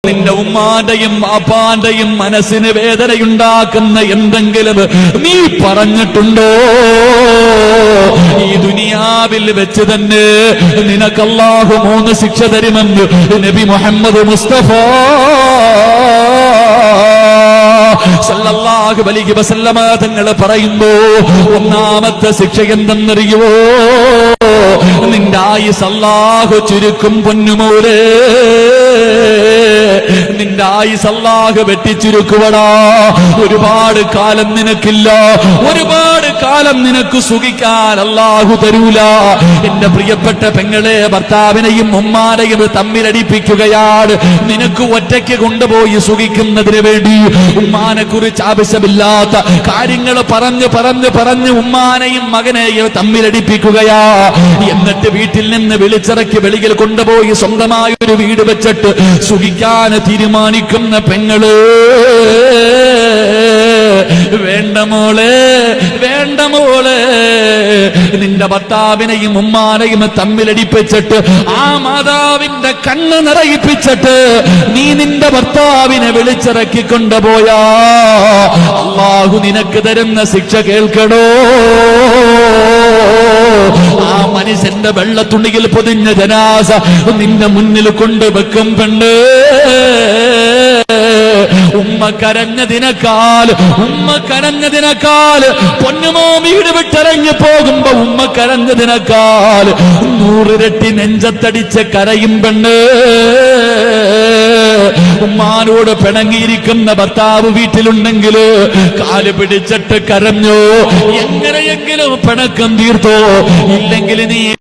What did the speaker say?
നിന്റെ ഉമ്മാന്റെയും അപ്പാന്റെയും മനസ്സിന് വേദനയുണ്ടാക്കുന്ന എന്തെങ്കിലും നീ പറഞ്ഞിട്ടുണ്ടോ? ഈ ദുനിയാവിൽ വെച്ച് തന്നെ നിനക്ക് അല്ലാഹു 3 ശിക്ഷ തരുമെന്ന് നബി മുഹമ്മദ് മുസ്തഫ സല്ലല്ലാഹു അലൈഹി വസല്ലമ തങ്ങൾ പറയുന്നു, ഒന്നാമത്തെ ശിക്ഷ എന്തെന്നറിയുമോ? നിന്റെ ആയുസ് അല്ലാഹു ചുരുക്കും പൊന്നുമോളെ, നിന്റെ ആയുസ് അല്ലാഹു വെട്ടിച്ചുരുക്കുവടാ. ഒരുപാട് കാലം നിനക്കില്ല, ഒരുപാട് കാലം നിനക്ക് സുഖിക്കാൻ അല്ലാഹു തരൂല. എന്റെ പ്രിയപ്പെട്ട പെങ്ങളെ, ഭർത്താവിനെയും ഉമ്മാനെയും തമ്മിലടിപ്പിക്കുകയാണ്. നിനക്ക് ഒറ്റയ്ക്ക് കൊണ്ടുപോയി സുഖിക്കുന്നതിന് വേണ്ടി ഉമ്മാനെ കുറിച്ച് ആവശ്യമില്ലാത്ത കാര്യങ്ങൾ പറഞ്ഞ് ഉമ്മാനെയും മകനെയും തമ്മിലടിപ്പിക്കുകയാ. എന്നിട്ട് വീട്ടിൽ നിന്ന് വിളിച്ചിറക്കി വെളിയിൽ കൊണ്ടുപോയി സ്വന്തമായ ഒരു വീട് വെച്ചിട്ട് സുഖിക്കാൻ തീരുമാനിക്കുന്ന പെങ്ങള്, വേണ്ട മോളെ, വേണ്ട മോളെ. നിന്റെ ഭർത്താവിനെയും ഉമ്മാനെയും തമ്മിലടിപ്പിച്ചിട്ട് ആ മാതാവിന്റെ കണ്ണ് നിറയിപ്പിച്ചിട്ട് നീ നിന്റെ ഭർത്താവിനെ വിളിച്ചിറക്കി കൊണ്ടുപോയാ അല്ലാഹു നിനക്ക് തരുന്ന ശിക്ഷ കേൾക്കണോ? ആ മനുഷ്യന്റെ വെള്ളത്തുണിയിൽ പൊതിഞ്ഞ ജനാസ നിന്റെ മുന്നിൽ കൊണ്ടുവെക്കും പെണ്ണ്. ഉമ്മ കരഞ്ഞതിനേക്കാൾ പൊന്നുമോ വീട് വിട്ടിറങ്ങി പോകുമ്പോ ഉമ്മ കരഞ്ഞതിനേക്കാൾ 100 ഇരട്ടി നെഞ്ചത്തടിച്ച് കരയും പെണ്ണ്. ഉമ്മാനോട് പിണങ്ങിയിരിക്കുന്ന ഭർത്താവ് വീട്ടിലുണ്ടെങ്കിൽ കാല് പിടിച്ചിട്ട് കരഞ്ഞോ, എങ്ങനെയെങ്കിലും പിണക്കം തീർത്തോ. ഇല്ലെങ്കിൽ നീ